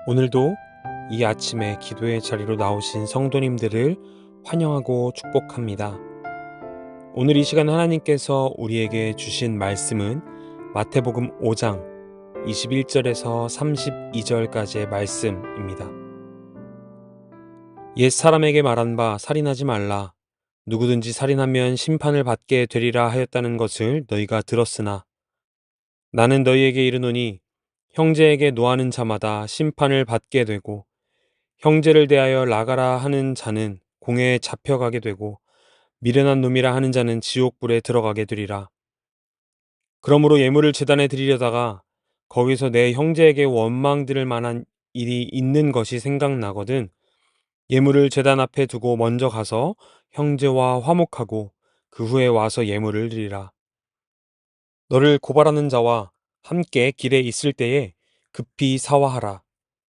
오늘도 이 아침에 기도의 자리로 나오신 성도님들을 환영하고 축복합니다. 오늘 이 시간 하나님께서 우리에게 주신 말씀은 마태복음 5장 21절에서 32절까지의 말씀입니다. 옛 사람에게 말한 바 살인하지 말라. 누구든지 살인하면 심판을 받게 되리라 하였다는 것을 너희가 들었으나 나는 너희에게 이르노니 형제에게 노하는 자마다 심판을 받게 되고 형제를 대하여 나가라 하는 자는 공회에 잡혀가게 되고 미련한 놈이라 하는 자는 지옥불에 들어가게 되리라. 그러므로 예물을 제단에 드리려다가 거기서 내 형제에게 원망 들을 만한 일이 있는 것이 생각나거든 예물을 제단 앞에 두고 먼저 가서 형제와 화목하고 그 후에 와서 예물을 드리라. 너를 고발하는 자와 함께 길에 있을 때에 급히 사화하라.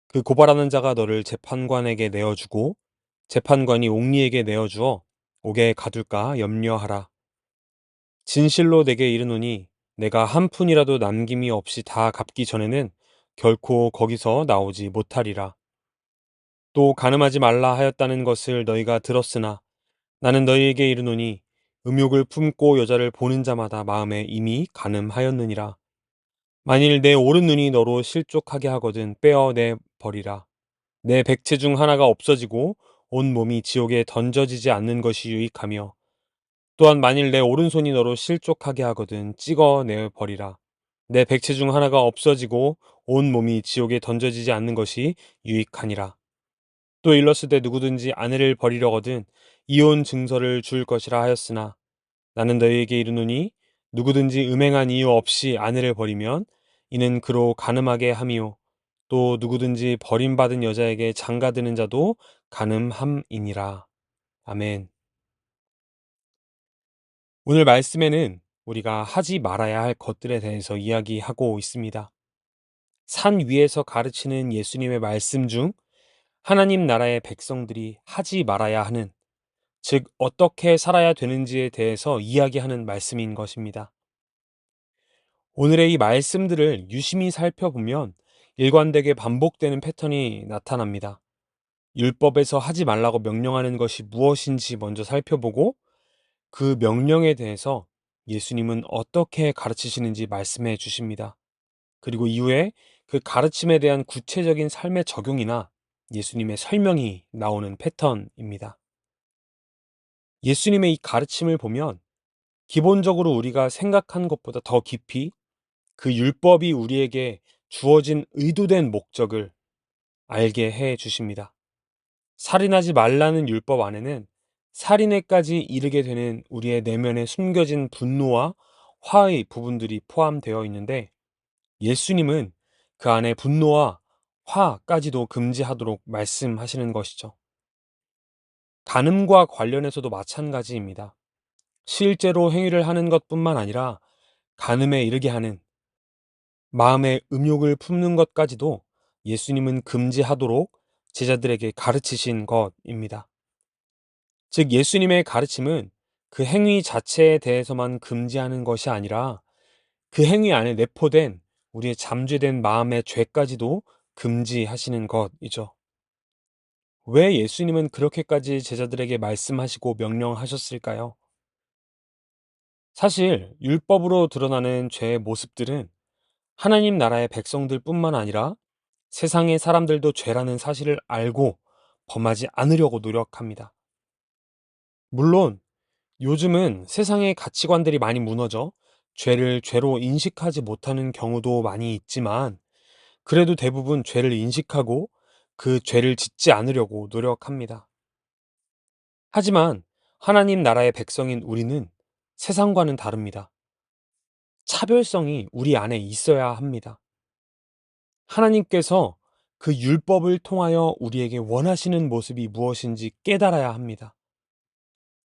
그 고발하는 자가 너를 재판관에게 내어주고 재판관이 옥리에게 내어주어 옥에 가둘까 염려하라. 진실로 내게 이르노니 내가 한 푼이라도 남김이 없이 다 갚기 전에는 결코 거기서 나오지 못하리라. 또 간음하지 말라 하였다는 것을 너희가 들었으나 나는 너희에게 이르노니 음욕을 품고 여자를 보는 자마다 마음에 이미 간음하였느니라. 만일 내 오른 눈이 너로 실족하게 하거든 빼어내 버리라. 내 백체 중 하나가 없어지고 온 몸이 지옥에 던져지지 않는 것이 유익하며 또한 만일 내 오른손이 너로 실족하게 하거든 찍어내 버리라. 내 백체 중 하나가 없어지고 온 몸이 지옥에 던져지지 않는 것이 유익하니라. 또 일렀으되 누구든지 아내를 버리려거든 이혼 증서를 줄 것이라 하였으나 나는 너희에게 이르노니 누구든지 음행한 이유 없이 아내를 버리면 이는 그로 간음하게 함이요 또 누구든지 버림받은 여자에게 장가드는 자도 간음함이니라. 아멘. 오늘 말씀에는 우리가 하지 말아야 할 것들에 대해서 이야기하고 있습니다. 산 위에서 가르치는 예수님의 말씀 중 하나님 나라의 백성들이 하지 말아야 하는, 즉 어떻게 살아야 되는지에 대해서 이야기하는 말씀인 것입니다. 오늘의 이 말씀들을 유심히 살펴보면 일관되게 반복되는 패턴이 나타납니다. 율법에서 하지 말라고 명령하는 것이 무엇인지 먼저 살펴보고 그 명령에 대해서 예수님은 어떻게 가르치시는지 말씀해 주십니다. 그리고 이후에 그 가르침에 대한 구체적인 삶의 적용이나 예수님의 설명이 나오는 패턴입니다. 예수님의 이 가르침을 보면 기본적으로 우리가 생각한 것보다 더 깊이 그 율법이 우리에게 주어진 의도된 목적을 알게 해 주십니다. 살인하지 말라는 율법 안에는 살인에까지 이르게 되는 우리의 내면에 숨겨진 분노와 화의 부분들이 포함되어 있는데 예수님은 그 안에 분노와 화까지도 금지하도록 말씀하시는 것이죠. 간음과 관련해서도 마찬가지입니다. 실제로 행위를 하는 것뿐만 아니라 간음에 이르게 하는 마음의 음욕을 품는 것까지도 예수님은 금지하도록 제자들에게 가르치신 것입니다. 즉 예수님의 가르침은 그 행위 자체에 대해서만 금지하는 것이 아니라 그 행위 안에 내포된 우리의 잠재된 마음의 죄까지도 금지하시는 것이죠. 왜 예수님은 그렇게까지 제자들에게 말씀하시고 명령하셨을까요? 사실 율법으로 드러나는 죄의 모습들은 하나님 나라의 백성들뿐만 아니라 세상의 사람들도 죄라는 사실을 알고 범하지 않으려고 노력합니다. 물론 요즘은 세상의 가치관들이 많이 무너져 죄를 죄로 인식하지 못하는 경우도 많이 있지만 그래도 대부분 죄를 인식하고 그 죄를 짓지 않으려고 노력합니다. 하지만 하나님 나라의 백성인 우리는 세상과는 다릅니다. 차별성이 우리 안에 있어야 합니다. 하나님께서 그 율법을 통하여 우리에게 원하시는 모습이 무엇인지 깨달아야 합니다.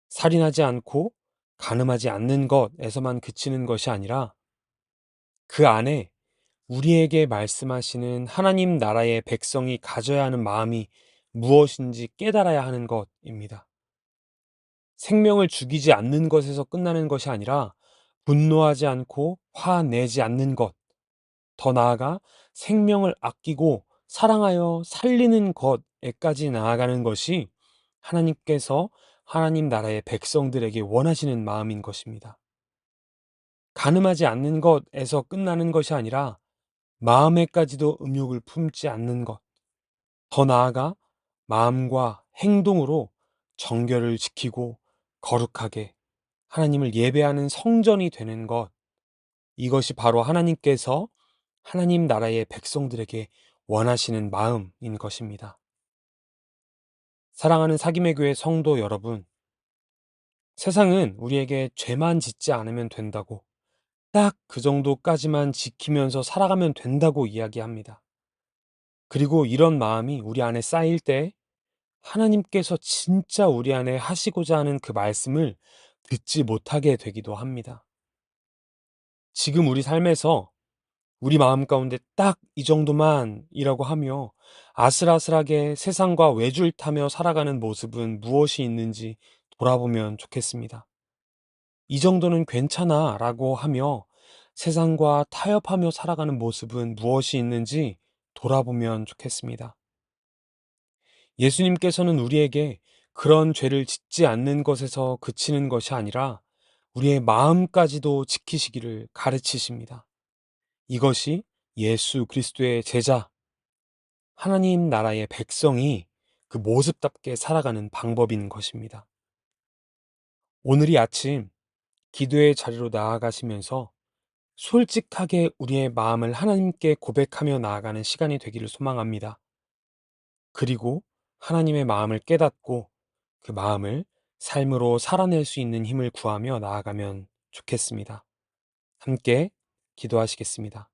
살인하지 않고 간음하지 않는 것에서만 그치는 것이 아니라 그 안에 우리에게 말씀하시는 하나님 나라의 백성이 가져야 하는 마음이 무엇인지 깨달아야 하는 것입니다. 생명을 죽이지 않는 것에서 끝나는 것이 아니라 분노하지 않고 화내지 않는 것, 더 나아가 생명을 아끼고 사랑하여 살리는 것에까지 나아가는 것이 하나님께서 하나님 나라의 백성들에게 원하시는 마음인 것입니다. 가늠하지 않는 것에서 끝나는 것이 아니라 마음에까지도 음욕을 품지 않는 것, 더 나아가 마음과 행동으로 정결을 지키고 거룩하게 하나님을 예배하는 성전이 되는 것, 이것이 바로 하나님께서 하나님 나라의 백성들에게 원하시는 마음인 것입니다. 사랑하는 사김의 교회 성도 여러분, 세상은 우리에게 죄만 짓지 않으면 된다고, 딱 그 정도까지만 지키면서 살아가면 된다고 이야기합니다. 그리고 이런 마음이 우리 안에 쌓일 때 하나님께서 진짜 우리 안에 하시고자 하는 그 말씀을 듣지 못하게 되기도 합니다. 지금 우리 삶에서 우리 마음 가운데 딱 이 정도만이라고 하며 아슬아슬하게 세상과 외줄 타며 살아가는 모습은 무엇이 있는지 돌아보면 좋겠습니다. 이 정도는 괜찮아 라고 하며 세상과 타협하며 살아가는 모습은 무엇이 있는지 돌아보면 좋겠습니다. 예수님께서는 우리에게 그런 죄를 짓지 않는 것에서 그치는 것이 아니라 우리의 마음까지도 지키시기를 가르치십니다. 이것이 예수 그리스도의 제자, 하나님 나라의 백성이 그 모습답게 살아가는 방법인 것입니다. 오늘 이 아침 기도의 자리로 나아가시면서 솔직하게 우리의 마음을 하나님께 고백하며 나아가는 시간이 되기를 소망합니다. 그리고 하나님의 마음을 깨닫고 그 마음을 삶으로 살아낼 수 있는 힘을 구하며 나아가면 좋겠습니다. 함께 기도하시겠습니다.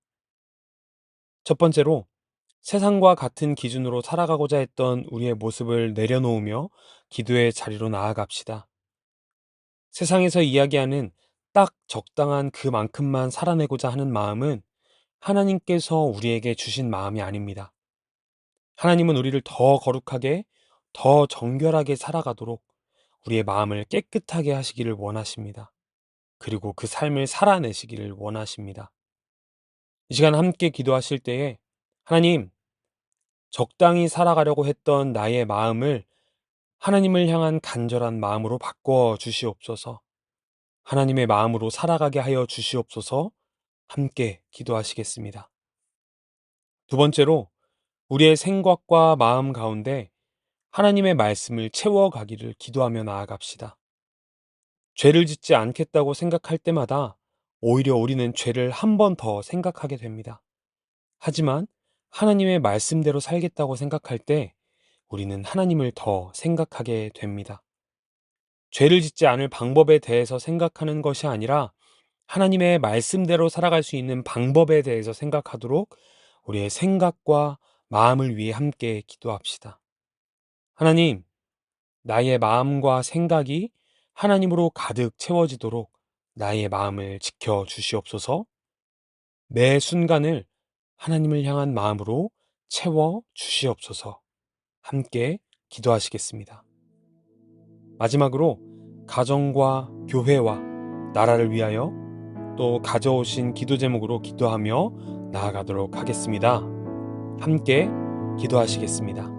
첫 번째로 세상과 같은 기준으로 살아가고자 했던 우리의 모습을 내려놓으며 기도의 자리로 나아갑시다. 세상에서 이야기하는 딱 적당한 그만큼만 살아내고자 하는 마음은 하나님께서 우리에게 주신 마음이 아닙니다. 하나님은 우리를 더 거룩하게, 더 정결하게 살아가도록 우리의 마음을 깨끗하게 하시기를 원하십니다. 그리고 그 삶을 살아내시기를 원하십니다. 이 시간 함께 기도하실 때에 하나님, 적당히 살아가려고 했던 나의 마음을 하나님을 향한 간절한 마음으로 바꿔 주시옵소서. 하나님의 마음으로 살아가게 하여 주시옵소서. 함께 기도하시겠습니다. 두 번째로 우리의 생각과 마음 가운데 하나님의 말씀을 채워가기를 기도하며 나아갑시다. 죄를 짓지 않겠다고 생각할 때마다 오히려 우리는 죄를 한 번 더 생각하게 됩니다. 하지만 하나님의 말씀대로 살겠다고 생각할 때 우리는 하나님을 더 생각하게 됩니다. 죄를 짓지 않을 방법에 대해서 생각하는 것이 아니라 하나님의 말씀대로 살아갈 수 있는 방법에 대해서 생각하도록 우리의 생각과 마음을 위해 함께 기도합시다. 하나님, 나의 마음과 생각이 하나님으로 가득 채워지도록 나의 마음을 지켜 주시옵소서. 매 순간을 하나님을 향한 마음으로 채워 주시옵소서. 함께 기도하시겠습니다. 마지막으로 가정과 교회와 나라를 위하여 또 가져오신 기도 제목으로 기도하며 나아가도록 하겠습니다. 함께 기도하시겠습니다.